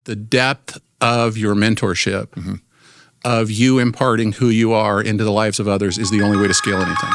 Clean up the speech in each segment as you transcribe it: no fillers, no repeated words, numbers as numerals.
The depth of your mentorship, of you imparting who you are into the lives of others is the only way to scale anything.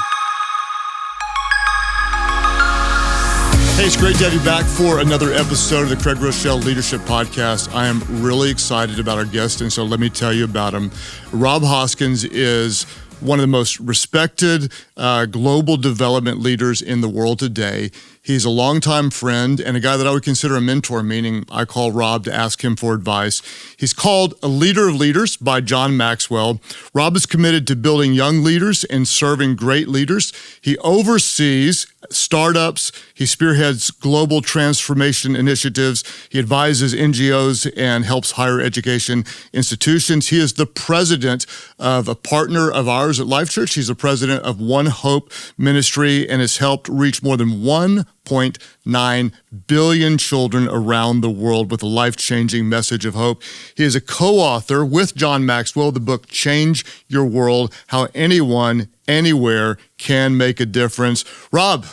Hey, it's great to have you back for another episode of the Craig Groeschel Leadership Podcast. I am really excited about our guest, and so let me tell you about him. Rob Hoskins is one of the most respected global development leaders in the world today. He's a longtime friend and a guy that I would consider a mentor, meaning I call Rob to ask him for advice. He's called a leader of leaders by John Maxwell. Rob is committed to building young leaders and serving great leaders. He oversees startups. He spearheads global transformation initiatives. He advises NGOs and helps higher education institutions. He is the president of a partner of ours at Life.Church. He's the president of One Hope Ministry and has helped reach more than 1.9 billion children around the world with a life-changing message of hope. He is a co-author with John Maxwell, the book Change Your World, How Anyone, Anywhere Can Make a Difference. Rob,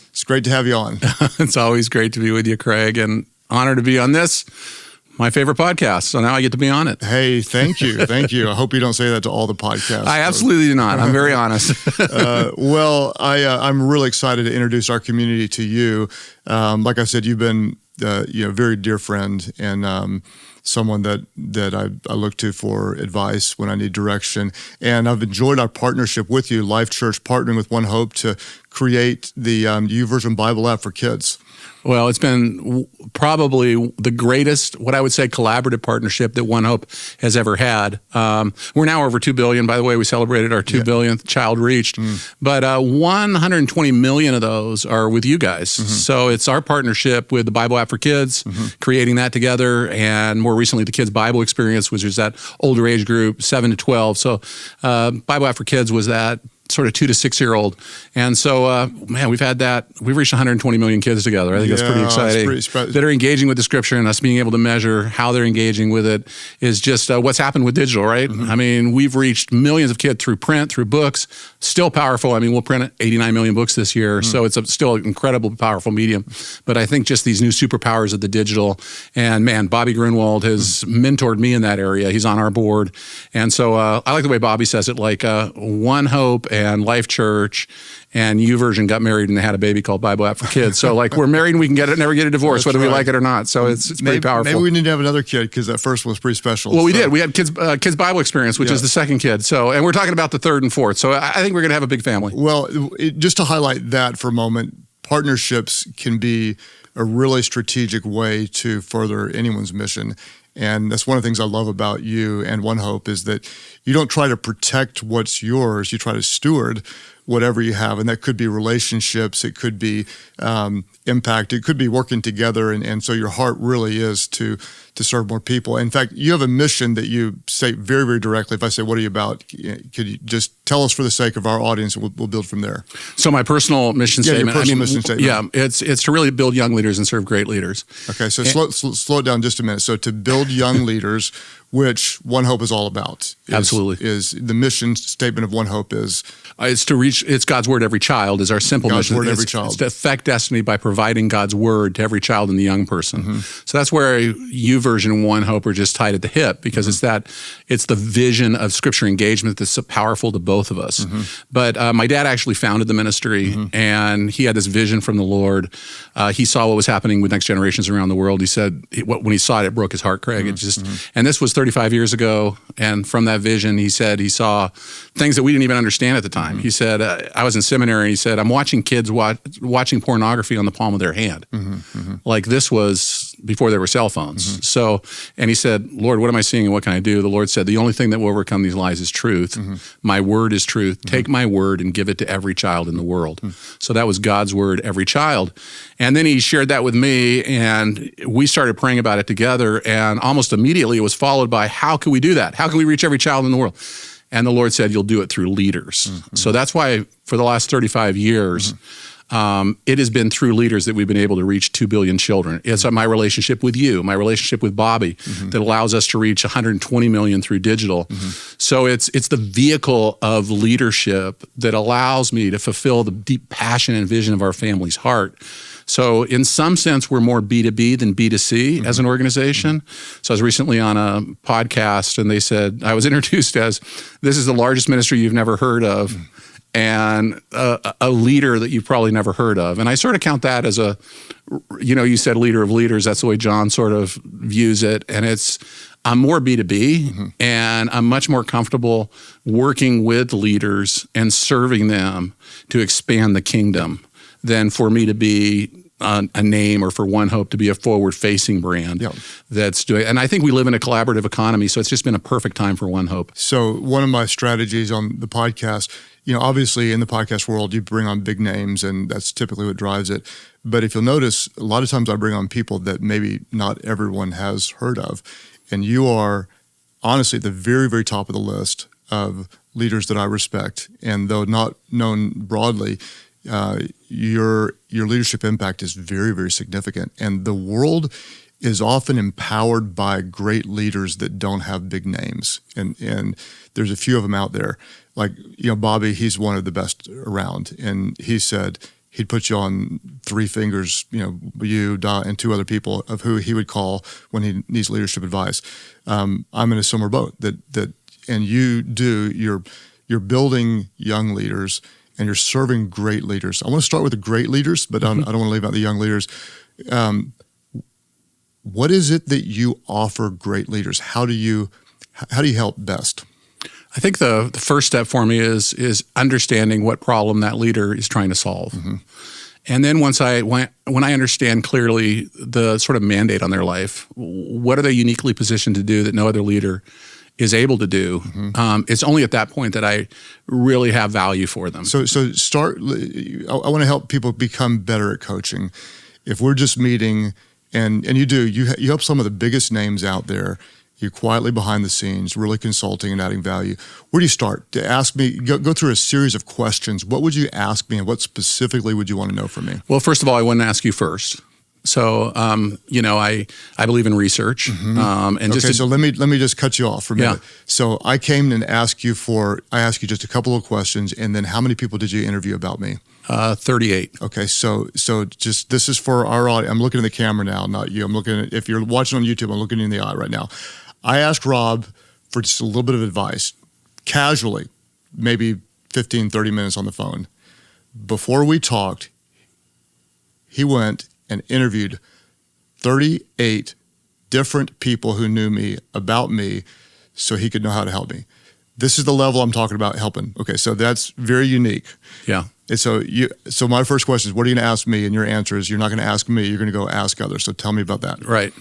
it's great to have you on. It's always great to be with you, Craig, and honored to be on this, my favorite podcast. So now I get to be on it. Hey, thank you. Thank you. I hope you don't say that to all the podcasts. I absolutely do not. I'm very honest. I'm really excited to introduce our community to you. Like I said, you've been a very dear friend and someone that I look to for advice when I need direction. And I've enjoyed our partnership with you, Life.Church, partnering with One Hope to create the YouVersion Bible app for kids. Well, it's been probably the greatest, what I would say, collaborative partnership that One Hope has ever had. We're now over 2 billion. By the way, we celebrated our 2 billionth child reached. But 120 million of those are with you guys. So it's our partnership with the Bible app for kids, creating that together, and more recently the Kids Bible Experience, which is that older age group, 7 to 12. So Bible app for kids was that sort of 2 to 6 year old. And so, we've reached 120 million kids together. I think that's pretty exciting. That are engaging with the scripture, and us being able to measure how they're engaging with it is just what's happened with digital, right? I mean, we've reached millions of kids through print, through books, still powerful. I mean, we'll print 89 million books this year. So it's still an incredible, powerful medium. But I think just these new superpowers of the digital, and man, Bobby Grunwald has mentored me in that area. He's on our board. And so I like the way Bobby says it, like One Hope and Life.Church and YouVersion got married and they had a baby called Bible App for Kids. So like we're married and we can never get a divorce, whether we like it or not. So it's pretty powerful. Maybe we need to have another kid because that first one was pretty special. Well, we did. We had Kids Bible Experience, which is the second kid. So, and we're talking about the third and fourth. So I think we're going to have a big family. Well, just to highlight that for a moment, partnerships can be a really strategic way to further anyone's mission. And that's one of the things I love about you and One Hope is that you don't try to protect what's yours. You try to steward whatever you have. And that could be relationships. It could be impact. It could be working together. And so your heart really is to serve more people. In fact, you have a mission that you state very, very directly. If I say, what are you about? Could you just tell us for the sake of our audience, and we'll build from there. So my personal mission statement. Mission statement. Yeah, it's to really build young leaders and serve great leaders. Okay, so slow it down just a minute. So to build young leaders, which One Hope is all about. Absolutely. Is the mission statement of One Hope is? It's God's word to every child is our simple mission. God's word to every child. It's to affect destiny by providing God's word to every child and the young person. So that's where YouVersion and One Hope are just tied at the hip because it's the vision of scripture engagement that's so powerful to both of us. But my dad actually founded the ministry and he had this vision from the Lord. He saw what was happening with next generations around the world. He said, when he saw it, it broke his heart, Craig. It just, and this was 35 years ago. And from that vision, he said he saw things that we didn't even understand at the time. He said, I was in seminary, and he said, I'm watching kids watching pornography on the palm of their hand. Like this was before there were cell phones. So, and he said, Lord, what am I seeing and what can I do? The Lord said, the only thing that will overcome these lies is truth. My word is truth. Take my word and give it to every child in the world. So that was God's word, every child. And then he shared that with me, and we started praying about it together. And almost immediately it was followed by, how can we do that? How can we reach every child in the world? And the Lord said, you'll do it through leaders. So that's why for the last 35 years, it has been through leaders that we've been able to reach 2 billion children. It's my relationship with you, my relationship with Bobby, that allows us to reach 120 million through digital. So it's the vehicle of leadership that allows me to fulfill the deep passion and vision of our family's heart. So in some sense, we're more B2B than B2C as an organization. So I was recently on a podcast and they said, I was introduced as, this is the largest ministry you've never heard of and a leader that you've probably never heard of. And I sort of count that as a, you said leader of leaders. That's the way John sort of views it. And I'm more B2B and I'm much more comfortable working with leaders and serving them to expand the kingdom than for me to be a name or for One Hope to be a forward-facing brand that's doing. And I think we live in a collaborative economy, so it's just been a perfect time for One Hope. So one of my strategies on the podcast, obviously in the podcast world, you bring on big names, and that's typically what drives it. But if you'll notice, a lot of times I bring on people that maybe not everyone has heard of, and you are honestly at the very, very top of the list of leaders that I respect. And though not known broadly, your leadership impact is very, very significant. And the world is often empowered by great leaders that don't have big names. And there's a few of them out there. Like, Bobby, he's one of the best around. And he said he'd put you on 3 fingers, you, and 2 other people of who he would call when he needs leadership advice. I'm in a similar boat and you're building young leaders and you're serving great leaders. I want to start with the great leaders, but I don't want to leave out the young leaders. What is it that you offer great leaders? How do you help best? I think the first step for me is understanding what problem that leader is trying to solve. And then when I understand clearly the sort of mandate on their life, what are they uniquely positioned to do that no other leader is able to do? It's only at that point that I really have value for them. So I want to help people become better at coaching. If we're just meeting, and you help some of the biggest names out there, you're quietly behind the scenes, really consulting and adding value. Where do you start? To ask me, go through a series of questions. What would you ask me and what specifically would you want to know from me? Well, first of all, I wouldn't ask you first. So, I believe in research. So let me just cut you off for a minute. Yeah. So I came and asked you just a couple of questions, and then how many people did you interview about me? 38. Okay, so just this is for our audience. I'm looking at the camera now, not you. I'm looking at, if you're watching on YouTube, I'm looking you in the eye right now. I asked Rob for just a little bit of advice, casually, maybe 15, 30 minutes on the phone. Before we talked, he went and interviewed 38 different people who knew me about me so he could know how to help me. This is the level I'm talking about helping. Okay, so that's very unique. Yeah. And so my first question is, what are you going to ask me? And your answer is, you're not going to ask me, you're going to go ask others. So tell me about that. Right.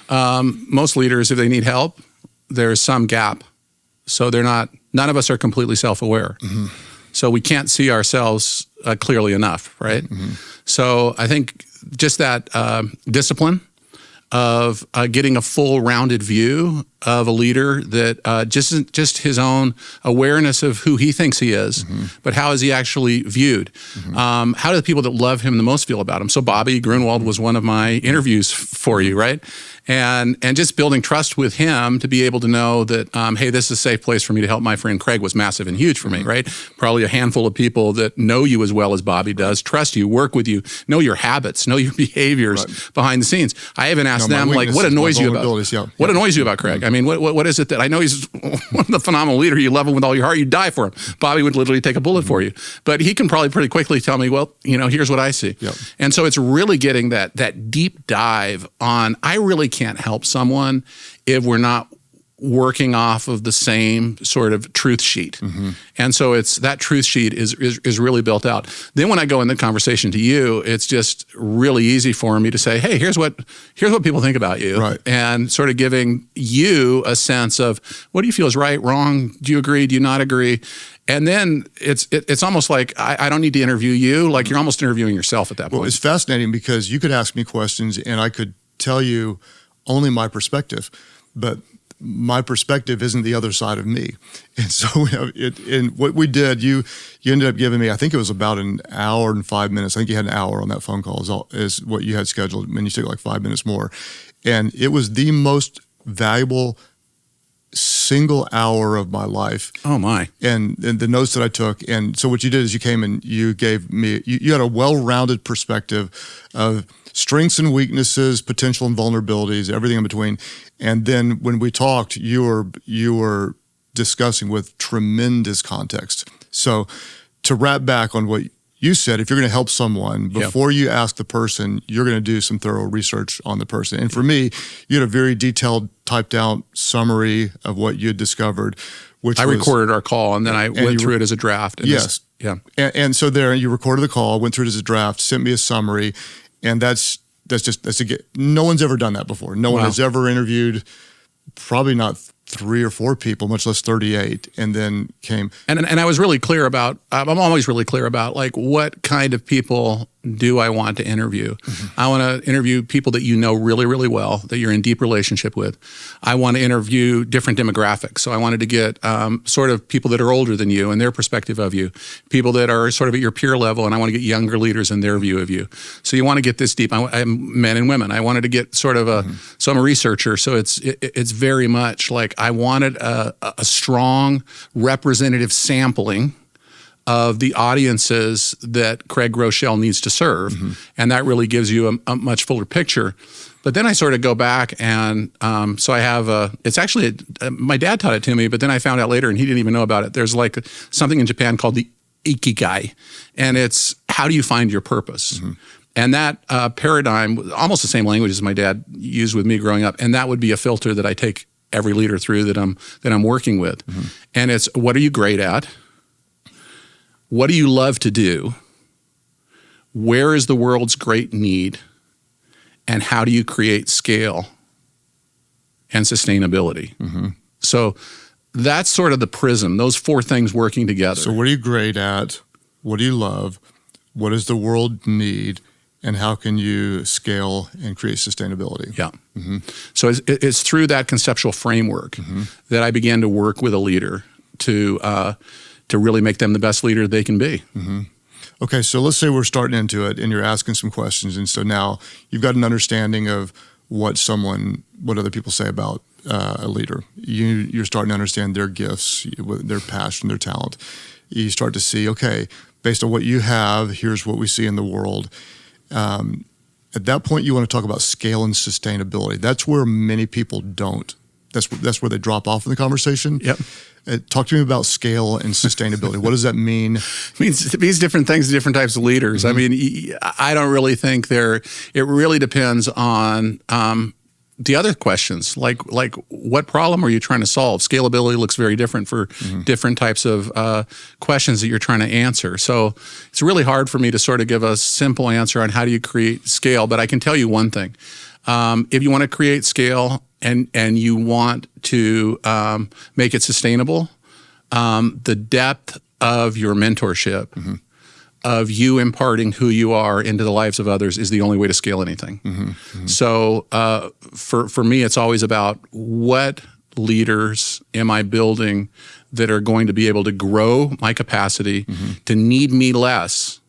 Most leaders, if they need help, there's some gap. So none of us are completely self-aware. So we can't see ourselves clearly enough, right? So I think just that discipline of getting a full rounded view of a leader that just his own awareness of who he thinks he is, but how is he actually viewed? How do the people that love him the most feel about him? So Bobby Grunwald was one of my interviews for you, right? And just building trust with him to be able to know that, hey, this is a safe place for me to help my friend Craig was massive and huge for me, right? Probably a handful of people that know you as well as Bobby does, trust you, work with you, know your habits, know your behaviors behind the scenes. I even asked them, like, what annoys you about what annoys you about Craig? I mean, what is it that I know he's one of the phenomenal leader. You love him with all your heart. You die for him. Bobby would literally take a bullet for you, but he can probably pretty quickly tell me, well, here's what I see. And so it's really getting that deep dive on. I really can't help someone if we're not working off of the same sort of truth sheet. And so it's that truth sheet is really built out. Then when I go in the conversation to you, it's just really easy for me to say, hey, here's what people think about you. Right. And sort of giving you a sense of what do you feel is right, wrong? Do you agree? Do you not agree? And then it's almost like I don't need to interview you. Like you're almost interviewing yourself at that point. Well, it's fascinating because you could ask me questions and I could tell you only my perspective, but my perspective isn't the other side of me. And so and what we did, you ended up giving me, I think it was about an hour and 5 minutes. I think you had an hour on that phone call is what you had scheduled. And you took like 5 minutes more. And it was the most valuable single hour of my life. Oh my. And the notes that I took. And so what you did is you came and you gave me, you had a well-rounded perspective of strengths and weaknesses, potential and vulnerabilities, everything in between. And then when we talked, you were discussing with tremendous context. So to wrap back on what you said, if you're going to help someone, before you ask the person, you're going to do some thorough research on the person. And for me, you had a very detailed, typed out summary of what you had discovered. Which I recorded our call, and then I went through it as a draft. And yes. And so there, you recorded the call, went through it as a draft, sent me a summary, and that's no one's ever done that before. No one has ever interviewed, probably not 3 or 4 people, much less 38, and then came. And I was really clear about, I'm always really clear about like what kind of people do I want to interview. Mm-hmm. I want to interview people that you know really, really well, that you're in deep relationship with. I want to interview different demographics. So I wanted to get sort of people that are older than you and their perspective of you, people that are sort of at your peer level, and I want to get younger leaders and their view of you. So you want to get this deep. I'm men and women. I wanted to get sort of so I'm a researcher, so it's very much like I wanted a strong representative sampling of the audiences that Craig Groeschel needs to serve. Mm-hmm. And that really gives you a much fuller picture. But then I sort of go back and so I have it's actually, my dad taught it to me, but then I found out later and he didn't even know about it. There's like something in Japan called the ikigai, and it's how do you find your purpose? Mm-hmm. And that paradigm, almost the same language as my dad used with me growing up, and that would be a filter that I take every leader through that I'm working with. Mm-hmm. And it's, what are you great at? What do you love to do? Where is the world's great need? And how do you create scale and sustainability? Mm-hmm. So that's sort of the prism, those 4 things working together. So what are you great at? What do you love? What does the world need? And how can you scale and create sustainability? Yeah. Mm-hmm. So it's through that conceptual framework that I began to work with a leader to really make them the best leader they can be. Mm-hmm. Okay, so let's say we're starting into it and you're asking some questions. And so now you've got an understanding of what other people say about a leader. You're starting to understand their gifts, their passion, their talent. You start to see, okay, based on what you have, here's what we see in the world. At that point, you want to talk about scale and sustainability. That's where many people don't. That's where they drop off in the conversation. Yep. Talk to me about scale and sustainability. What does that mean? It means different things to different types of leaders. Mm-hmm. I mean, I don't really think it really depends on the other questions, like what problem are you trying to solve? Scalability looks very different for different types of questions that you're trying to answer. So it's really hard for me to sort of give a simple answer on how do you create scale, but I can tell you one thing. If you want to create scale and you want to make it sustainable, the depth of your mentorship, of you imparting who you are into the lives of others is the only way to scale anything. Mm-hmm. Mm-hmm. So for me, it's always about what leaders am I building that are going to be able to grow my capacity to need me less,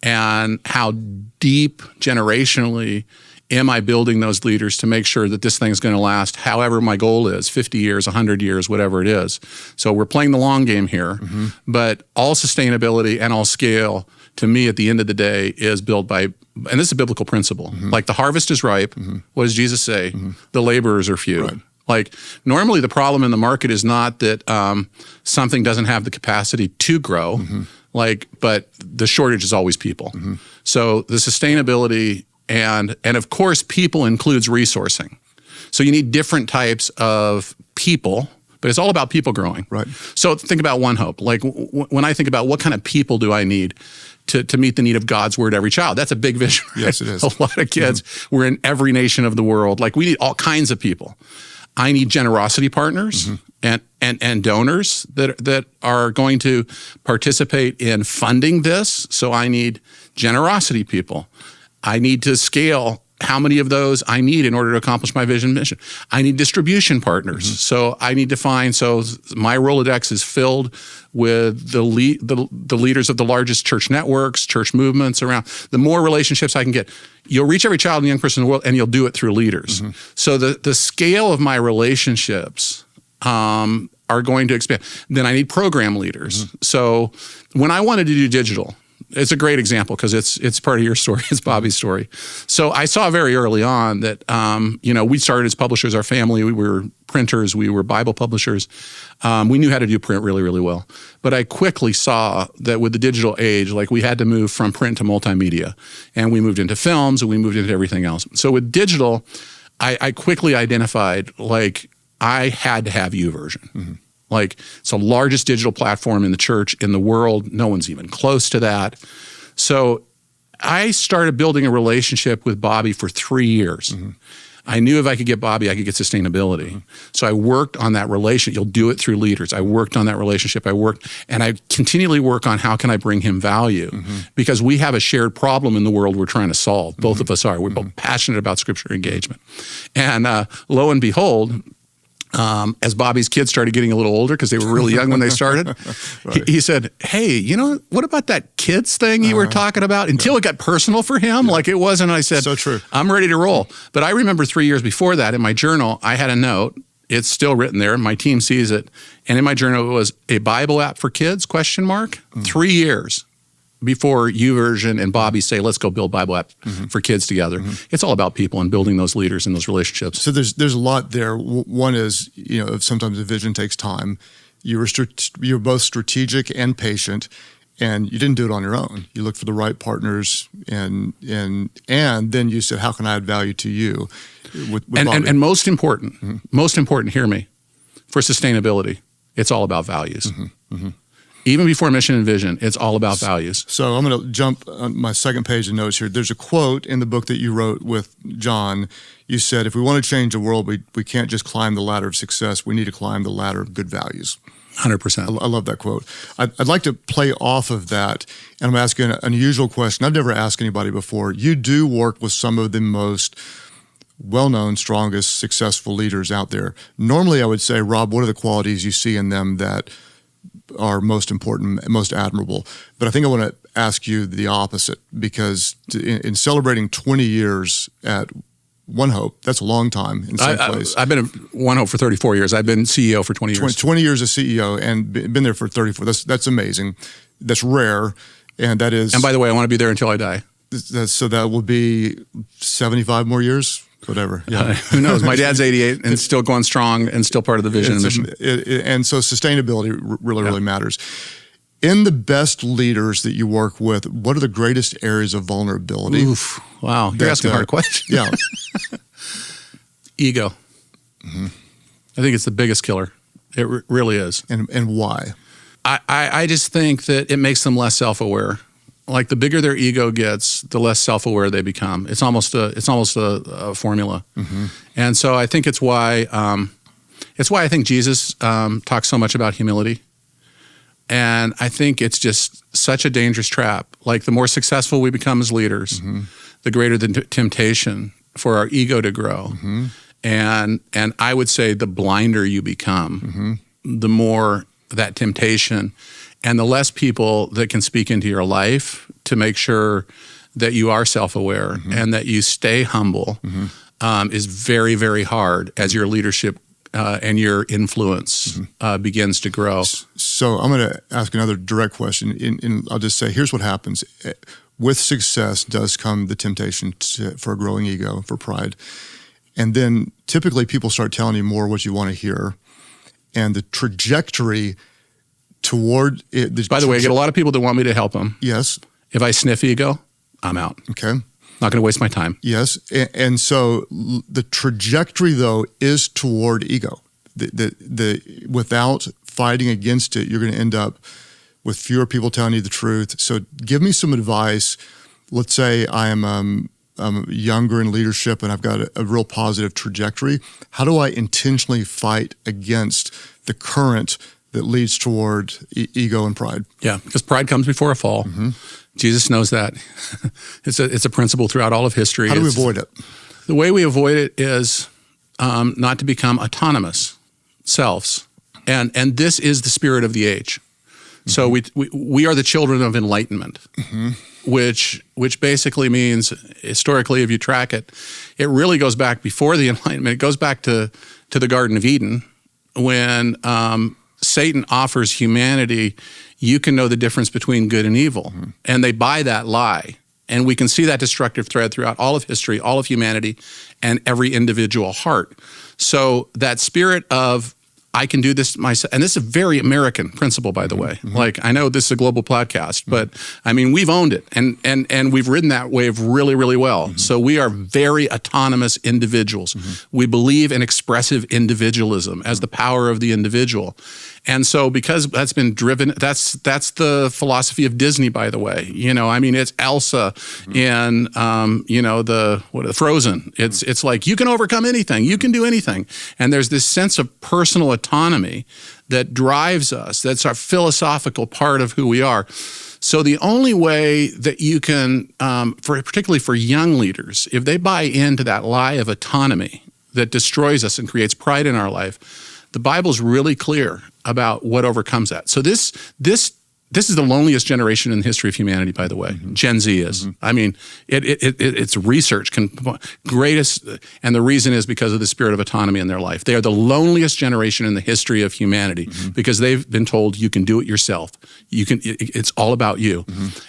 and how deep generationally am I building those leaders to make sure that this thing is going to last however my goal is, 50 years, 100 years, whatever it is. So we're playing the long game here, but all sustainability and all scale, to me, at the end of the day, is built by, and this is a biblical principle, like the harvest is ripe. What does Jesus say? The laborers are few. Right. Like normally the problem in the market is not that something doesn't have the capacity to grow, but the shortage is always people. So the sustainability and of course, people includes resourcing. So you need different types of people, but it's all about people growing. Right. So think about One Hope. Like when I think about what kind of people do I need to meet the need of God's word every child, that's a big vision. Right? Yes, it is. A lot of kids. We're in every nation of the world. Like we need all kinds of people. I need generosity partners and donors that are going to participate in funding this. So I need generosity people. I need to scale how many of those I need in order to accomplish my vision and mission. I need distribution partners. So I need to find, so my Rolodex is filled with the leaders of the largest church networks, church movements around. The more relationships I can get, you'll reach every child and young person in the world, and you'll do it through leaders. So the scale of my relationships are going to expand. Then I need program leaders. So when I wanted to do digital, it's a great example because it's part of your story. It's Bobby's story. So I saw very early on that, we started as publishers, our family. We were printers. We were Bible publishers. We knew how to do print really, really well. But I quickly saw that with the digital age, like we had to move from print to multimedia. And we moved into films and we moved into everything else. So with digital, I quickly identified like I had to have YouVersion. Like it's the largest digital platform in the church in the world. No one's even close to that. So I started building a relationship with Bobby for 3 years. I knew if I could get Bobby, I could get sustainability. So I worked on that relationship. You'll do it through leaders. I worked on that relationship. And I continually work on how can I bring him value? Because we have a shared problem in the world we're trying to solve. Both of us are. We're both passionate about scripture engagement. And lo and behold, as Bobby's kids started getting a little older, because they were really young when they started, he said, hey, what about that kids thing you were talking about? Until it got personal for him, like it wasn't. I said, so true. I'm ready to roll. But I remember 3 years before that in my journal, I had a note. It's still written there. My team sees it. And in my journal, it was a Bible app for kids, ? 3 years before YouVersion and Bobby say, let's go build Bible app for kids together. It's all about people and building those leaders and those relationships. So there's a lot there. One is, sometimes a vision takes time. You were both strategic and patient, and you didn't do it on your own. You looked for the right partners, and then you said, how can I add value to you? With Bobby? And most important, hear me, for sustainability, it's all about values. Even before mission and vision, it's all about values. So I'm going to jump on my second page of notes here. There's a quote in the book that you wrote with John. You said, if we want to change the world, we can't just climb the ladder of success. We need to climb the ladder of good values. 100%. I love that quote. I'd like to play off of that, and I'm asking an unusual question I've never asked anybody before. You do work with some of the most well-known, strongest, successful leaders out there. Normally, I would say, Rob, what are the qualities you see in them that are most important, most admirable? But I think I want to ask you the opposite, because in celebrating 20 years at One Hope, that's a long time in some place. I've been at One Hope for 34 years. I've been CEO for 20 years. 20 years as CEO and been there for 34. That's amazing. That's rare. And that is... And by the way, I want to be there until I die. So that will be 75 more years? Whatever. Yeah. Who knows? My dad's 88 and still going strong and still part of the vision and mission. And so sustainability really matters. In the best leaders that you work with, what are the greatest areas of vulnerability? Oof. Wow. You're asking hard questions. Yeah. Ego. I think it's the biggest killer. It really is. And why? I just think that it makes them less self-aware. Like the bigger their ego gets, the less self-aware they become. It's almost a formula. And so I think it's why I think Jesus talks so much about humility. And I think it's just such a dangerous trap. Like the more successful we become as leaders, the greater the temptation for our ego to grow. And I would say the blinder you become, the more that temptation and the less people that can speak into your life to make sure that you are self-aware and that you stay humble is very, very hard as your leadership and your influence begins to grow. So I'm going to ask another direct question. I'll just say, here's what happens. With success does come the temptation for a growing ego, for pride. And then typically people start telling you more what you want to hear. And the trajectory toward it. By the way, I get a lot of people that want me to help them. Yes. If I sniff ego, I'm out. Okay. Not going to waste my time. Yes. And so the trajectory, though, is toward ego. The without fighting against it, you're going to end up with fewer people telling you the truth. So give me some advice. Let's say I'm younger in leadership and I've got a real positive trajectory. How do I intentionally fight against the current that leads toward ego and pride? Yeah, because pride comes before a fall. Jesus knows that. It's a principle throughout all of history. How do we avoid it? The way we avoid it is not to become autonomous selves. And this is the spirit of the age. So we are the children of enlightenment, which basically means, historically, if you track it, it really goes back before the Enlightenment. It goes back to the Garden of Eden, when Satan offers humanity, you can know the difference between good and evil. And they buy that lie. And we can see that destructive thread throughout all of history, all of humanity, and every individual heart. So that spirit of, I can do this myself, and this is a very American principle, by the way. Like, I know this is a global podcast, but I mean, we've owned it, and we've ridden that wave really, really well. So we are very autonomous individuals. We believe in expressive individualism as the power of the individual. And so because that's been driven, that's the philosophy of Disney, by the way. You know, I mean, it's Elsa in, the Frozen. It's like, you can overcome anything. You can do anything. And there's this sense of personal autonomy that drives us. That's our philosophical part of who we are. So the only way that you can, particularly for young leaders, if they buy into that lie of autonomy that destroys us and creates pride in our life, the Bible's really clear about what overcomes that. So this is the loneliest generation in the history of humanity, by the way. Gen Z is. I mean, it's research greatest, and the reason is because of the spirit of autonomy in their life. They are the loneliest generation in the history of humanity because they've been told you can do it yourself. You can. It's all about you,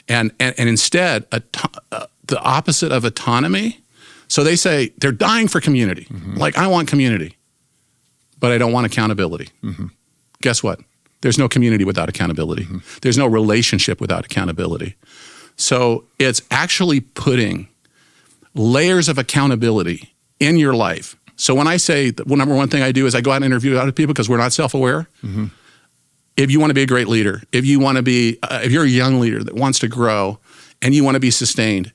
and instead, the opposite of autonomy. So they say they're dying for community. Like, I want community, but I don't want accountability. Guess what? There's no community without accountability. There's no relationship without accountability. So it's actually putting layers of accountability in your life. So when I say, the number one thing I do is I go out and interview other people because we're not self-aware. If you want to be a great leader, if you're a young leader that wants to grow and you want to be sustained,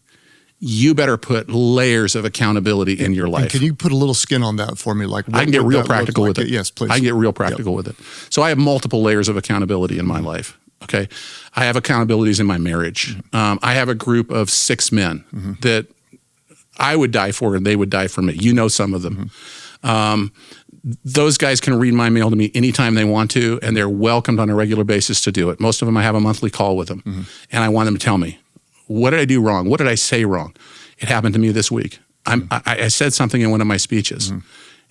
you better put layers of accountability in your life. And can you put a little skin on that for me? Like, I can get real practical with it. Yes, please. I can get real practical with it. So I have multiple layers of accountability in my life. Okay, I have accountabilities in my marriage. I have a group of 6 men that I would die for, and they would die for me. You know some of them. Those guys can read my mail to me anytime they want to, and they're welcomed on a regular basis to do it. Most of them, I have a monthly call with them, and I want them to tell me, what did I do wrong? What did I say wrong? It happened to me this week. I said something in one of my speeches,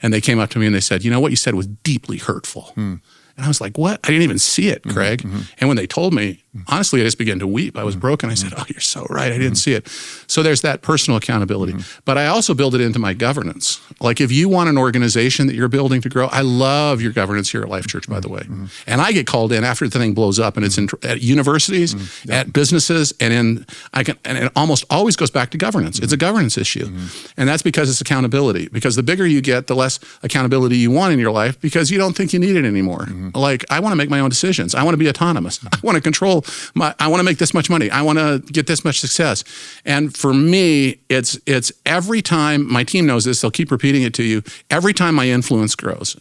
and they came up to me and they said, you know, what you said was deeply hurtful. And I was like, what? I didn't even see it, Craig. And when they told me, honestly, I just began to weep. I was broken. I said, oh, you're so right. I didn't see it. So there's that personal accountability. But I also build it into my governance. Like, if you want an organization that you're building to grow, I love your governance here at Life.Church, by the way. And I get called in after the thing blows up, and it's at universities, at businesses, and it almost always goes back to governance. It's a governance issue. And that's because it's accountability. Because the bigger you get, the less accountability you want in your life, because you don't think you need it anymore. Like, I want to make my own decisions. I want to be autonomous. I want to control I want to make this much money. I want to get this much success. And for me, it's every time, my team knows this, they'll keep repeating it to you, every time my influence grows,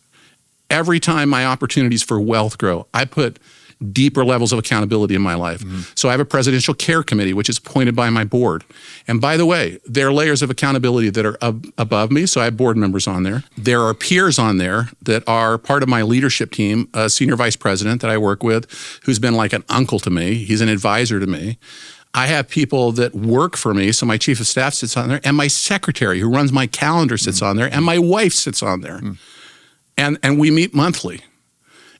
every time my opportunities for wealth grow, I put deeper levels of accountability in my life. So I have a presidential care committee, which is appointed by my board. And by the way, there are layers of accountability that are above me. So I have board members on there. There are peers on there that are part of my leadership team, a senior vice president that I work with, who's been like an uncle to me. He's an advisor to me. I have people that work for me. So my chief of staff sits on there, and my secretary who runs my calendar sits on there, and my wife sits on there. And we meet monthly.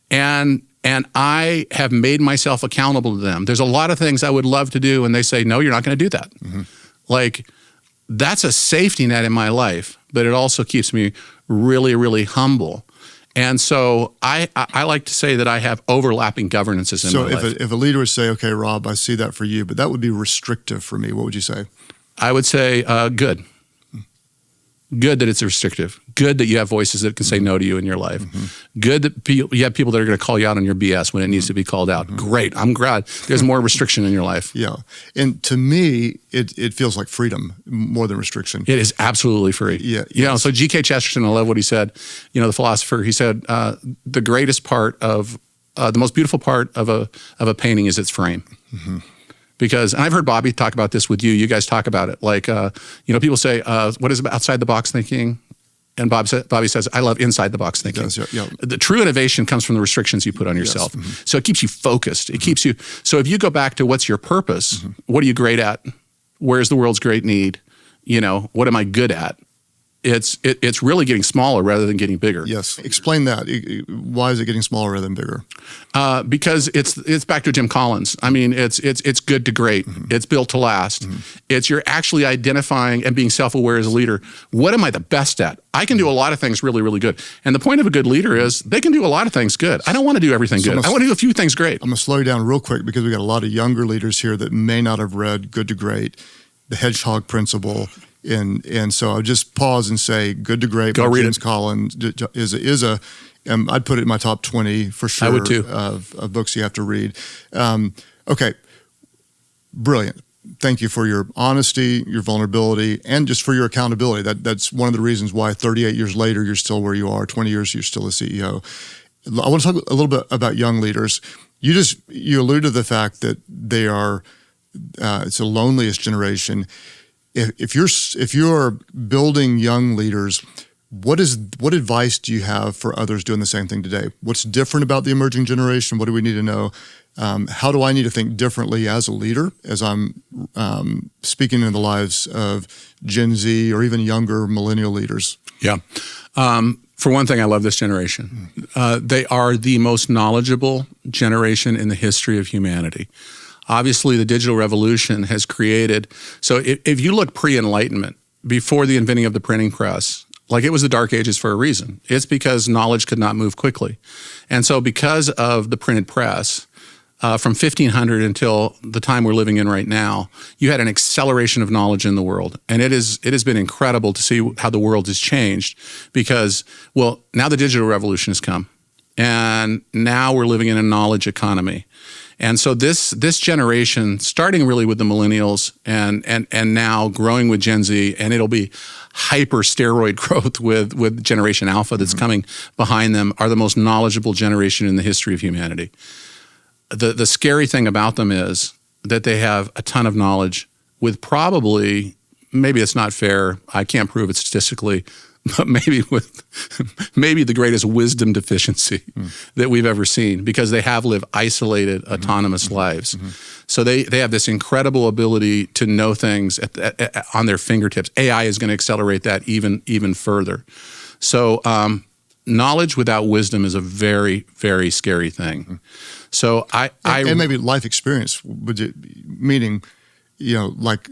And I have made myself accountable to them. There's a lot of things I would love to do, and they say, no, you're not going to do that. Like, that's a safety net in my life, but it also keeps me really, really humble. And so I like to say that I have overlapping governances in my life. So if a leader would say, okay, Rob, I see that for you, but that would be restrictive for me, what would you say? I would say good. Good that it's restrictive. Good that you have voices that can say no to you in your life. Good that you have people that are going to call you out on your BS when it needs to be called out. Great. I'm glad there's more restriction in your life. Yeah. And to me, it feels like freedom more than restriction. It is absolutely free. Yeah. You know, so G.K. Chesterton, I love what he said, you know, the philosopher, he said, the greatest part of, the most beautiful part of a painting is its frame. Because, and I've heard Bobby talk about this with you. You guys talk about it. Like, you know, people say, what is outside the box thinking? And Bobby says, I love inside the box thinking. Does, yeah. The true innovation comes from the restrictions you put on yourself. So it keeps you focused. It keeps you, so if you go back to what's your purpose, what are you great at? Where's the world's great need? You know, what am I good at? it's really getting smaller rather than getting bigger. Yes. Explain that. Why is it getting smaller rather than bigger? Because it's back to Jim Collins. I mean, it's good to great. It's built to last. It's you're actually identifying and being self-aware as a leader. What am I the best at? I can do a lot of things really, really good. And the point of a good leader is they can do a lot of things good. I don't want to do everything good. I want to do a few things great. I'm going to slow you down real quick because we got a lot of younger leaders here that may not have read Good to Great, the Hedgehog Principle. And so I'll just pause and say, Good to Great. Go read James it. Collins is a I'd put it in my top 20 for sure. I would too. Of books you have to read. Okay, brilliant. Thank you for your honesty, your vulnerability, and just for your accountability. That's one of the reasons why 38 years later you're still where you are. 20 years you're still a CEO. I want to talk a little bit about young leaders. You alluded to the fact that they are it's the loneliest generation. If you're building young leaders, what advice do you have for others doing the same thing today? What's different about the emerging generation? What do we need to know? How do I need to think differently as a leader as I'm speaking in the lives of Gen Z or even younger millennial leaders? Yeah. For one thing, I love this generation. They are the most knowledgeable generation in the history of humanity. Obviously, the digital revolution has created, so if you look pre-Enlightenment, before the inventing of the printing press, like it was the Dark Ages for a reason. It's because knowledge could not move quickly. And so because of the printed press, from 1500 until the time we're living in right now, you had an acceleration of knowledge in the world. And it has been incredible to see how the world has changed because, well, now the digital revolution has come. And now we're living in a knowledge economy. And so this generation, starting really with the millennials and now growing with Gen Z, and it'll be hyper steroid growth with Generation Alpha that's coming behind them, are the most knowledgeable generation in the history of humanity. The scary thing about them is that they have a ton of knowledge with probably, maybe it's not fair, I can't prove it statistically, but maybe the greatest wisdom deficiency that we've ever seen, because they have lived isolated, autonomous lives. So they have this incredible ability to know things on their fingertips. AI is going to accelerate that even further. So knowledge without wisdom is a very, very scary thing. So and maybe life experience, meaning, like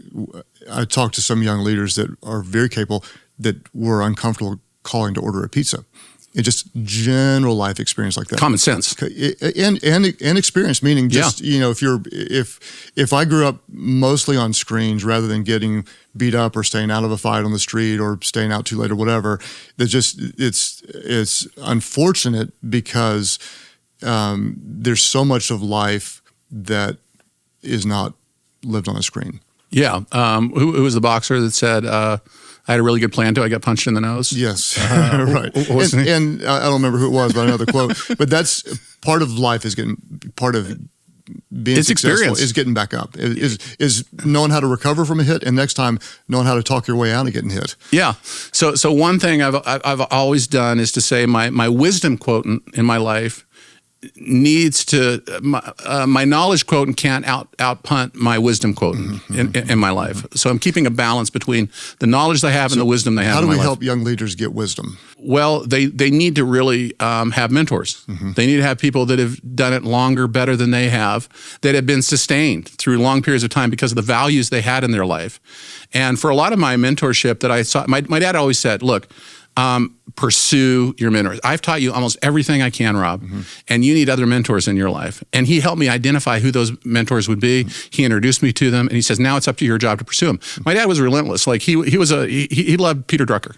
I talked to some young leaders that are very capable that were uncomfortable calling to order a pizza. It's just general life experience like that. Common sense. And experience, meaning just, if I grew up mostly on screens rather than getting beat up or staying out of a fight on the street or staying out too late or whatever, it's unfortunate because there's so much of life that is not lived on a screen. Yeah. Who was the boxer that said, I had a really good plan till I got punched in the nose? Yes, right. And I don't remember who it was, but I know the quote. But that's part of life part of being successful is getting back up, is knowing how to recover from a hit, and next time knowing how to talk your way out of getting hit. Yeah. So one thing I've always done is to say my wisdom quotient in my life needs to my knowledge quotient can't outpunt my wisdom quotant in my life. So I'm keeping a balance between the knowledge they have and the wisdom they have. How do we help young leaders get wisdom? Well, they need to really have mentors. They need to have people that have done it longer, better than they have, that have been sustained through long periods of time because of the values they had in their life. And for a lot of my mentorship that I saw, my dad always said, look, pursue your mentors. I've taught you almost everything I can, Rob, and you need other mentors in your life. And he helped me identify who those mentors would be. He introduced me to them, and he says, now it's up to your job to pursue them. My dad was relentless. Like he loved Peter Drucker.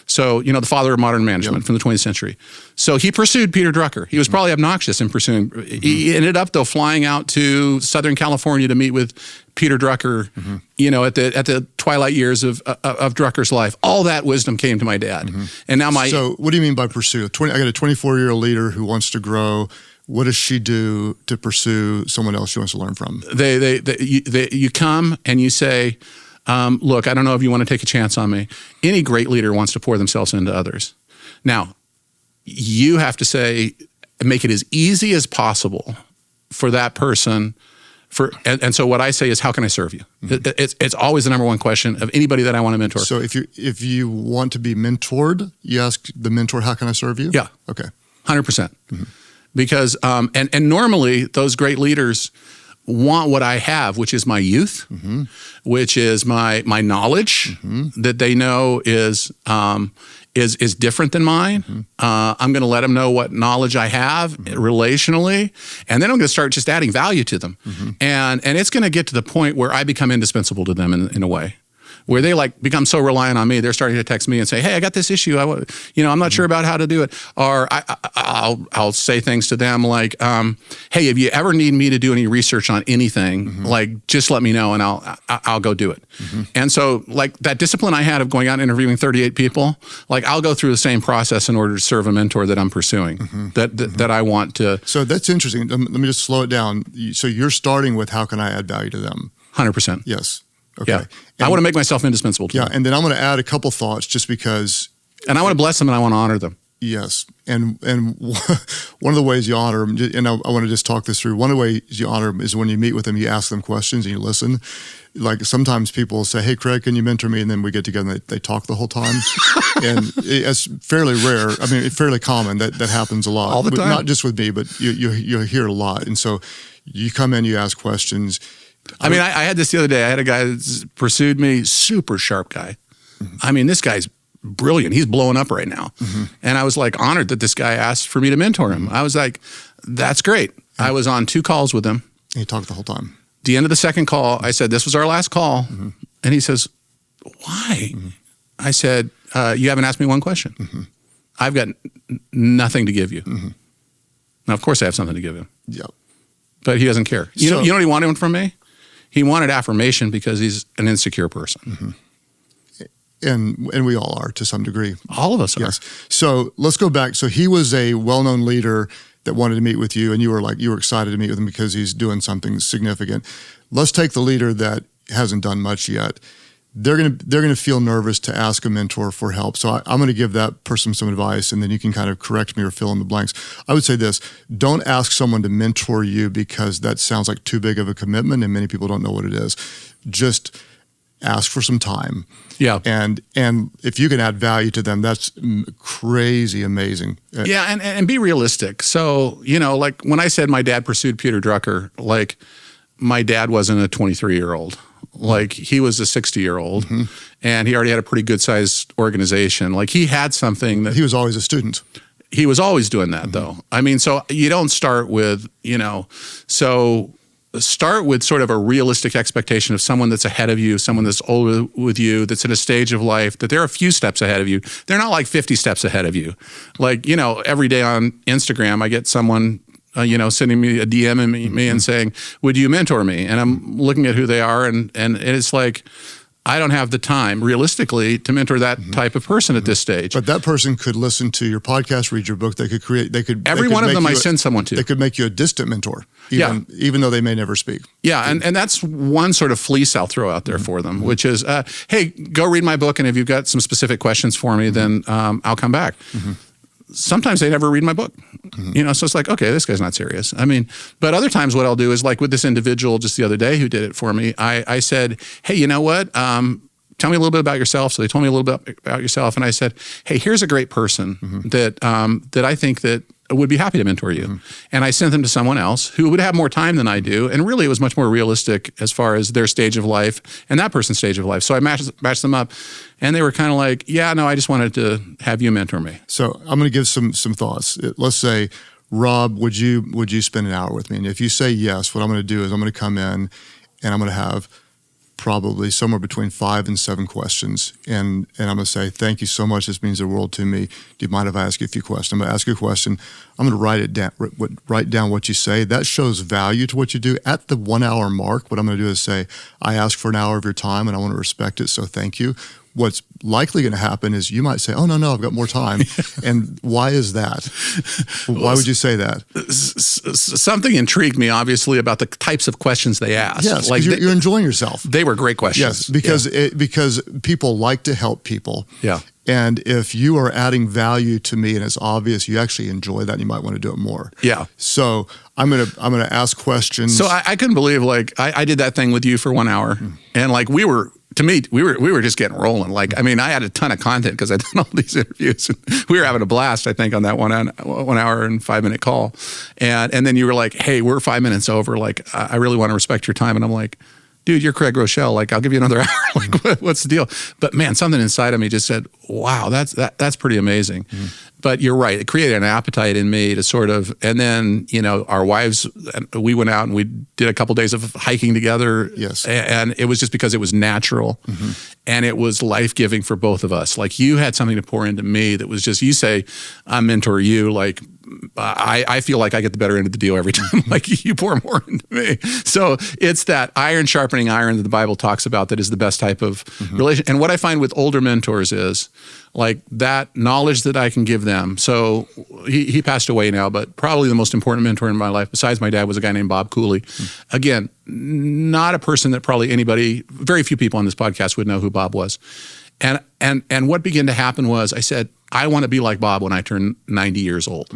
So, the father of modern management from the 20th century. So he pursued Peter Drucker. He was probably obnoxious in pursuing. He ended up, though, flying out to Southern California to meet with Peter Drucker, at the twilight years of Drucker's life. All that wisdom came to my dad. And now So what do you mean by pursue? I got a 24-year-old leader who wants to grow. What does she do to pursue someone else she wants to learn from? You come and you say, look, I don't know if you want to take a chance on me. Any great leader wants to pour themselves into others. Now, you have to make it as easy as possible for that person, And so what I say is, how can I serve you? It's always the number one question of anybody that I want to mentor. So if you want to be mentored, you ask the mentor, how can I serve you? Yeah. Okay. 100%. Because, and normally those great leaders want what I have, which is my youth, which is my knowledge that they know is different than mine. I'm going to let them know what knowledge I have relationally, and then I'm going to start just adding value to them. And it's going to get to the point where I become indispensable to them in a way, where they like become so reliant on me. They're starting to text me and say, "Hey, I got this issue. I'm not sure about how to do it." Or I'll say things to them like, "Hey, if you ever need me to do any research on anything, like just let me know and I'll go do it." And so like that discipline I had of going out and interviewing 38 people, like I'll go through the same process in order to serve a mentor that I'm pursuing, that I want to. So that's interesting. Let me just slow it down. So you're starting with, how can I add value to them? 100%. Yes. Okay. Yeah. I want to make myself indispensable to them. And then I'm going to add a couple thoughts just because. And I want to bless them and I want to honor them. Yes. And one of the ways you honor them, and I want to just talk this through, one of the ways you honor them is when you meet with them, you ask them questions and you listen. Like sometimes people say, "Hey, Craig, can you mentor me?" And then we get together and they talk the whole time. And it's fairly rare. I mean, it's fairly common. That happens a lot. All the time. Not just with me, but you hear it a lot. And so you come in, you ask questions. I mean, I had this the other day. I had a guy that pursued me, super sharp guy. I mean, this guy's brilliant. He's blowing up right now. And I was like honored that this guy asked for me to mentor him. I was like, that's great. I was on 2 calls with him. He talked the whole time. The end of the second call, I said, "This was our last call." And he says, "Why?" I said, "You haven't asked me one question. I've got nothing to give you." Now, of course I have something to give him. Yeah. But he doesn't care. You know what he wanted from me? He wanted affirmation because he's an insecure person. And we all are to some degree. All of us are. Yes. So let's go back. So he was a well-known leader that wanted to meet with you, and you were excited to meet with him because he's doing something significant. Let's take the leader that hasn't done much yet. They're gonna feel nervous to ask a mentor for help. So I'm going to give that person some advice, and then you can kind of correct me or fill in the blanks. I would say this: don't ask someone to mentor you because that sounds like too big of a commitment, and many people don't know what it is. Just ask for some time. Yeah. And if you can add value to them, that's crazy amazing. Yeah, and be realistic. So, like when I said my dad pursued Peter Drucker, like my dad wasn't a 23-year-old. Like he was a 60-year-old and he already had a pretty good sized organization. Like he had something that he was always a student. He was always doing that though. I mean, so you don't start with, start with sort of a realistic expectation of someone that's ahead of you, someone that's older with you, that's in a stage of life, that they're a few steps ahead of you. They're not like 50 steps ahead of you. Like, every day on Instagram, I get someone, sending me a DM and me and saying, "Would you mentor me?" And I'm looking at who they are and it's like, I don't have the time realistically to mentor that type of person at this stage. But that person could listen to your podcast, read your book. Every one of them I send someone to. They could make you a distant mentor, even though they may never speak. Yeah, and that's one sort of fleece I'll throw out there for them, which is, hey, go read my book, and if you've got some specific questions for me, then I'll come back. Sometimes they never read my book, so it's like, okay, this guy's not serious. I mean, but other times what I'll do is like with this individual just the other day who did it for me, I said, "Hey, you know what? Tell me a little bit about yourself." So they told me a little bit about yourself. And I said, "Hey, here's a great person that I think that would be happy to mentor you." And I sent them to someone else who would have more time than I do. And really it was much more realistic as far as their stage of life and that person's stage of life. So I matched them up and they were kind of like, "Yeah, no, I just wanted to have you mentor me." So I'm going to give some thoughts. Let's say, Rob, would you spend an hour with me? And if you say yes, what I'm going to do is I'm going to come in and I'm going to have probably somewhere between 5 and 7 questions. And I'm going to say, "Thank you so much. This means the world to me. Do you mind if I ask you a few questions?" I'm going to ask you a question. I'm going to write down what you say. That shows value to what you do. At the 1 hour mark, what I'm going to do is say, "I asked for an hour of your time and I want to respect it. So thank you. what's likely going to happen is you might say, oh, no, I've got more time. And why is that? Why would you say that? Something intrigued me, obviously, about the types of questions they asked. Yes, like you're enjoying yourself. They were great questions. Yes, because people like to help people. Yeah. And if you are adding value to me and it's obvious you actually enjoy that, you might want to do it more. Yeah. So I'm gonna ask questions. So I couldn't believe, like, I did that thing with you for 1 hour, and like we were just getting rolling. Like, I mean, I had a ton of content because I'd done all these interviews, and we were having a blast, I think, on that 1 hour and 5 minute call. And then you were like, hey, we're 5 minutes over. Like, I really want to respect your time. And I'm like, dude, you're Craig Groeschel. Like, I'll give you another hour. Like, what's the deal? But man, something inside of me just said, wow, that's pretty amazing. But you're right. It created an appetite in me to sort of, and then, our wives, we went out and we did a couple days of hiking together. Yes. And it was just because it was natural and it was life-giving for both of us. Like, you had something to pour into me that was just, you say, I mentor you, like, I feel like I get the better end of the deal every time. Like, you pour more into me. So it's that iron sharpening iron that the Bible talks about that is the best type of relation. And what I find with older mentors is like that knowledge that I can give them. So he passed away now, but probably the most important mentor in my life, besides my dad, was a guy named Bob Cooley. Again, not a person that probably anybody, very few people on this podcast would know who Bob was. And what began to happen was I said, I want to be like Bob when I turn 90 years old.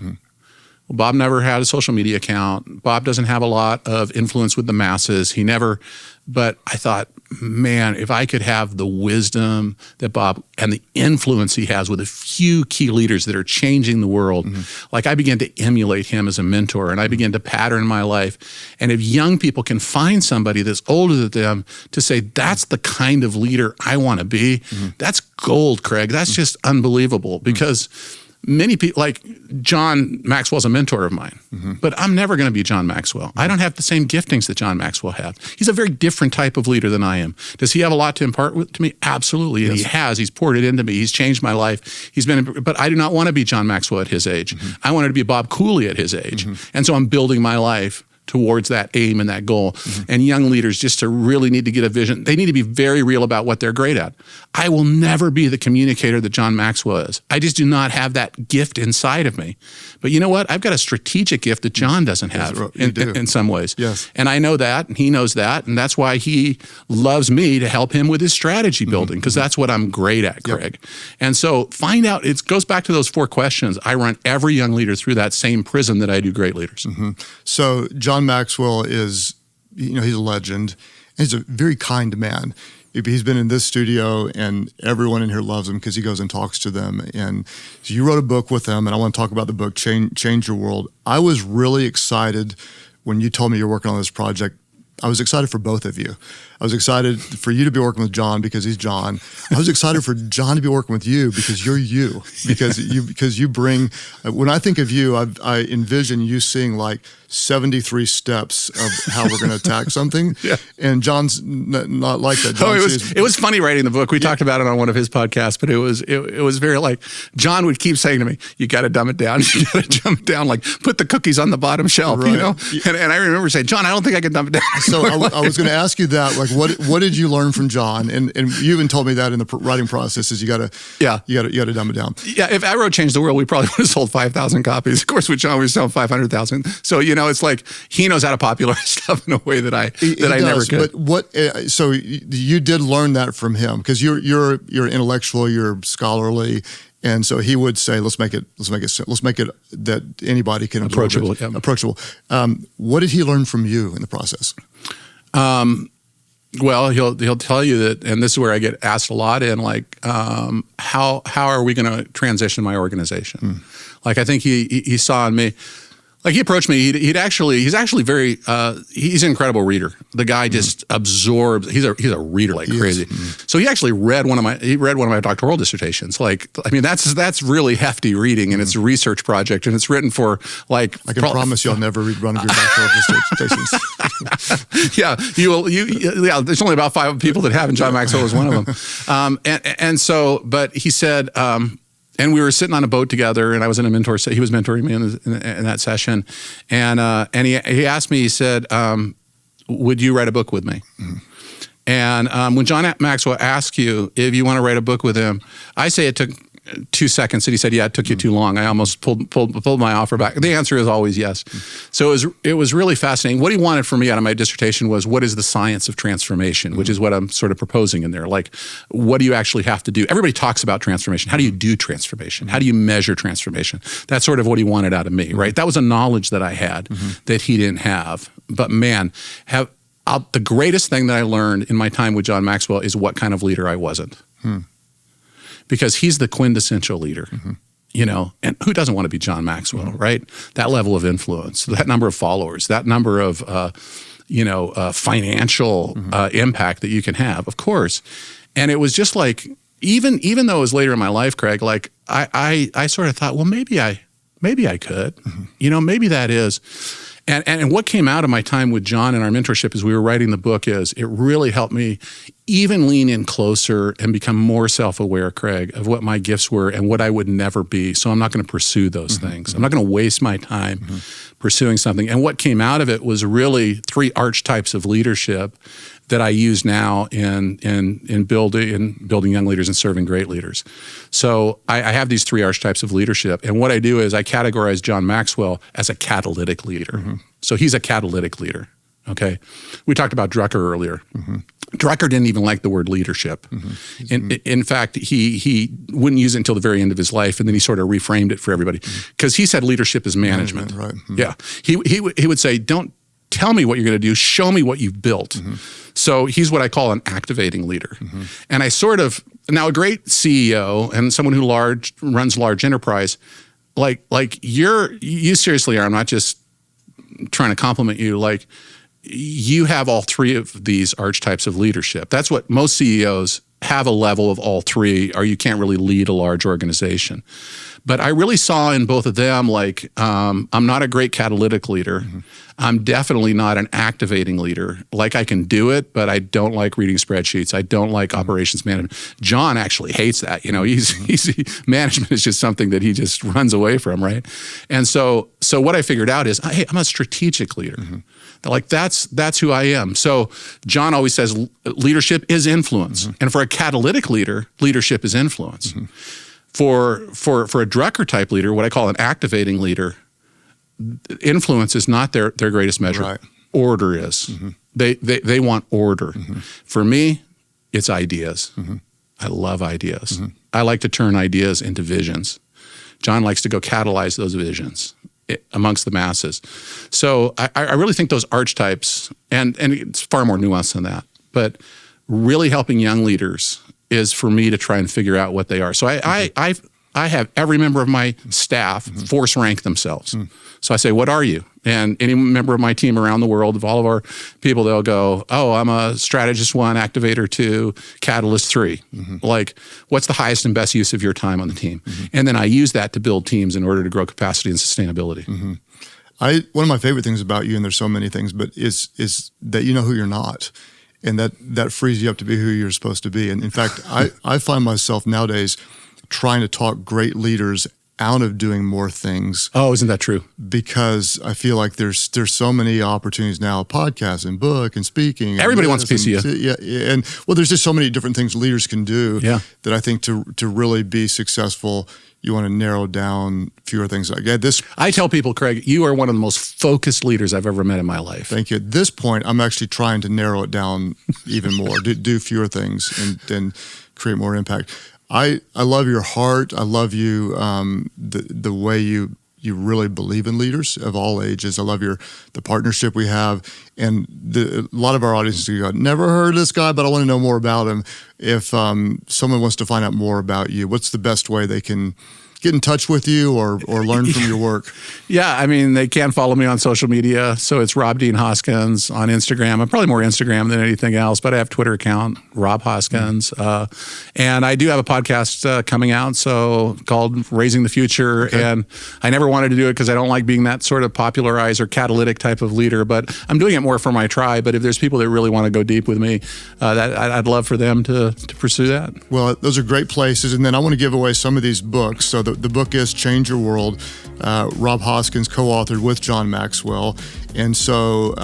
Well, Bob never had a social media account. Bob doesn't have a lot of influence with the masses. But I thought, man, if I could have the wisdom that Bob and the influence he has with a few key leaders that are changing the world, like, I began to emulate him as a mentor, and I began to pattern my life. And if young people can find somebody that's older than them to say, that's the kind of leader I want to be, that's gold, Craig. That's just unbelievable, because many people, like John Maxwell's a mentor of mine, but I'm never going to be John Maxwell. I don't have the same giftings that John Maxwell had. He's a very different type of leader than I am. Does he have a lot to impart to me? Absolutely. And he has. He's poured it into me. He's changed my life. But I do not want to be John Maxwell at his age. I wanted to be Bob Cooley at his age. And so I'm building my life towards that aim and that goal. And young leaders just to really need to get a vision. They need to be very real about what they're great at. I will never be the communicator that John Maxwell is. I just do not have that gift inside of me. But you know what? I've got a strategic gift that John doesn't have in some ways. Yes. And I know that, and he knows that, and that's why he loves me to help him with his strategy building, because that's what I'm great at, Craig. And so find out, it goes back to those 4 questions. I run every young leader through that same prism that I do great leaders. So John Maxwell is, he's a legend. And he's a very kind man. He's been in this studio, and everyone in here loves him because he goes and talks to them. And so you wrote a book with him, and I want to talk about the book, Change Your World. I was really excited when you told me you're working on this project. I was excited for both of you. I was excited for you to be working with John because he's John. I was excited for John to be working with you because you're you. Because you bring. When I think of you, I envision you seeing like 73 steps of how we're going to attack something. And John's not like that. It was funny writing the book. We talked about it on one of his podcasts, but it was very like John would keep saying to me, "You got to dumb it down. You got to dumb it down. Like put the cookies on the bottom shelf." Right. And I remember saying, "John, I don't think I can dumb it down." So I was going to ask you that. Like, what did you learn from John? And you even told me that in the writing process is you got to dumb it down. Yeah, if I wrote Change the World, we probably would have sold 5,000 copies. Of course, with John, we sold 500,000. So it's like he knows how to popularize stuff in a way that I never could. But so you did learn that from him because you're intellectual, you're scholarly. And so he would say, let's make it that anybody can approachable. Approachable. What did he learn from you in the process? Well, he'll tell you that, and this is where I get asked a lot in, like, how are we going to transition my organization? Like, I think he saw in me. Like he approached me, he's actually very, he's an incredible reader. The guy just absorbs, he's a reader like crazy. So he actually read one of my doctoral dissertations. Like, I mean, that's really hefty reading, and it's a research project, and it's written for like. I can promise you I'll never read one of your doctoral dissertations. Yeah, there's only about 5 people that have, and John Maxwell is one of them. And so, but he said, and we were sitting on a boat together, and I was in a mentor. He was mentoring me in that session, and he asked me. He said, "Would you write a book with me?" And when John Maxwell asks you if you want to write a book with him, I say it took 2 seconds, and he said, "Yeah, it took you too long." I almost pulled my offer back. The answer is always yes. So it was really fascinating. What he wanted from me out of my dissertation was, what is the science of transformation, which is what I'm sort of proposing in there. Like, what do you actually have to do? Everybody talks about transformation. How do you do transformation? How do you measure transformation? That's sort of what he wanted out of me, right? That was a knowledge that I had that he didn't have. But man, the greatest thing that I learned in my time with John Maxwell is what kind of leader I wasn't. Because he's the quintessential leader, and who doesn't want to be John Maxwell, right? That level of influence, that number of followers, that number of, financial impact that you can have, of course. And it was just like, even though it was later in my life, Craig, like I sort of thought, well, maybe I could, maybe that is. And what came out of my time with John and our mentorship as we were writing the book is it really helped me even lean in closer and become more self-aware, Craig, of what my gifts were and what I would never be. So I'm not going to pursue those things. I'm not going to waste my time pursuing something. And what came out of it was really 3 archetypes of leadership that I use now in building young leaders and serving great leaders. So I have these 3 archetypes of leadership. And what I do is I categorize John Maxwell as a catalytic leader. So he's a catalytic leader, okay? We talked about Drucker earlier. Drucker didn't even like the word leadership. In fact, he wouldn't use it until the very end of his life, and then he sort of reframed it for everybody. Because he said leadership is management. Right. Yeah. He would say, don't tell me what you're going to do, show me what you've built. So he's what I call an activating leader. And I now a great CEO and someone who runs large enterprise, like you seriously are, I'm not just trying to compliment you, like you have all 3 of these archetypes of leadership. That's what most CEOs have, a level of all 3, or you can't really lead a large organization. But I really saw in both of them, like, I'm not a great catalytic leader. I'm definitely not an activating leader. Like, I can do it, but I don't like reading spreadsheets. I don't like operations management. John actually hates that. He's management is just something that he just runs away from, right? And so what I figured out is, hey, I'm a strategic leader. Like, that's who I am. So John always says leadership is influence. And for a catalytic leader, leadership is influence. For a Drucker type leader, what I call an activating leader, influence is not their greatest measure. Right. Order is. They want order. For me, it's ideas. I love ideas. I like to turn ideas into visions. John likes to go catalyze those visions amongst the masses. So I really think those archetypes, and it's far more nuanced than that, but really helping young leaders is for me to try and figure out what they are. So I have every member of my staff force rank themselves. So I say, what are you? And any member of my team around the world, of all of our people, they'll go, oh, I'm a strategist 1, activator 2, catalyst 3. Like, what's the highest and best use of your time on the team? And then I use that to build teams in order to grow capacity and sustainability. One of my favorite things about you, and there's so many things, but is that you know who you're not. And that frees you up to be who you're supposed to be. And in fact, I find myself nowadays trying to talk great leaders out of doing more things. Oh, isn't that true? Because I feel like there's so many opportunities now, podcasts and book and speaking. Everybody wants a piece of you. Yeah, and well, there's just so many different things leaders can do that I think to really be successful, you want to narrow down fewer things. Like this, I tell people, Craig, you are one of the most focused leaders I've ever met in my life. Thank you. At this point, I'm actually trying to narrow it down even more, do fewer things and create more impact. I love your heart. I love you, the way you really believe in leaders of all ages. I love the partnership we have. And a lot of our audiences go, never heard of this guy, but I want to know more about him. If someone wants to find out more about you, what's the best way they can get in touch with you or learn from your work? Yeah, I mean, they can follow me on social media. So it's Rob Dean Hoskins on Instagram. I'm probably more Instagram than anything else, but I have a Twitter account, Rob Hoskins. And I do have a podcast coming out called Raising the Future. Okay. And I never wanted to do it because I don't like being that sort of popularizer or catalytic type of leader, but I'm doing it more for my tribe. But if there's people that really want to go deep with me, I'd love for them to pursue that. Well, those are great places. And then I want to give away some of these books. So the book is Change Your World. Rob Hoskins co-authored with John Maxwell. And so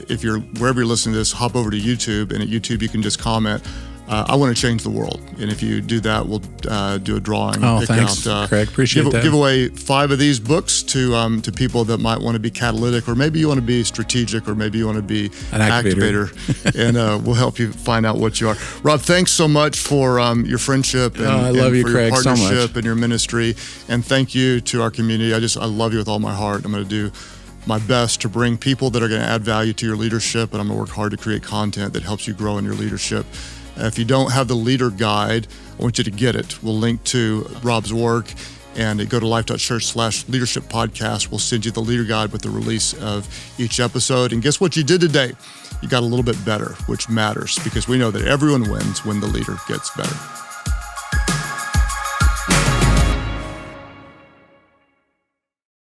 if you're wherever you're listening to this, hop over to YouTube, and at YouTube you can just comment, I want to change the world. And if you do that, we'll do a drawing. Oh, thanks, Craig. Appreciate that. Give away 5 of these books to people that might want to be catalytic, or maybe you want to be strategic, or maybe you want to be an activator. And we'll help you find out what you are. Rob, thanks so much for your friendship and, I love you, for Craig, your partnership so much. and your ministry. And thank you to our community. I love you with all my heart. I'm going to do my best to bring people that are going to add value to your leadership, and I'm going to work hard to create content that helps you grow in your leadership. If you don't have the leader guide, I want you to get it. We'll link to Rob's work, and go to Life.Church/leadership podcast. We'll send you the leader guide with the release of each episode. And guess what you did today? You got a little bit better, which matters, because we know that everyone wins when the leader gets better.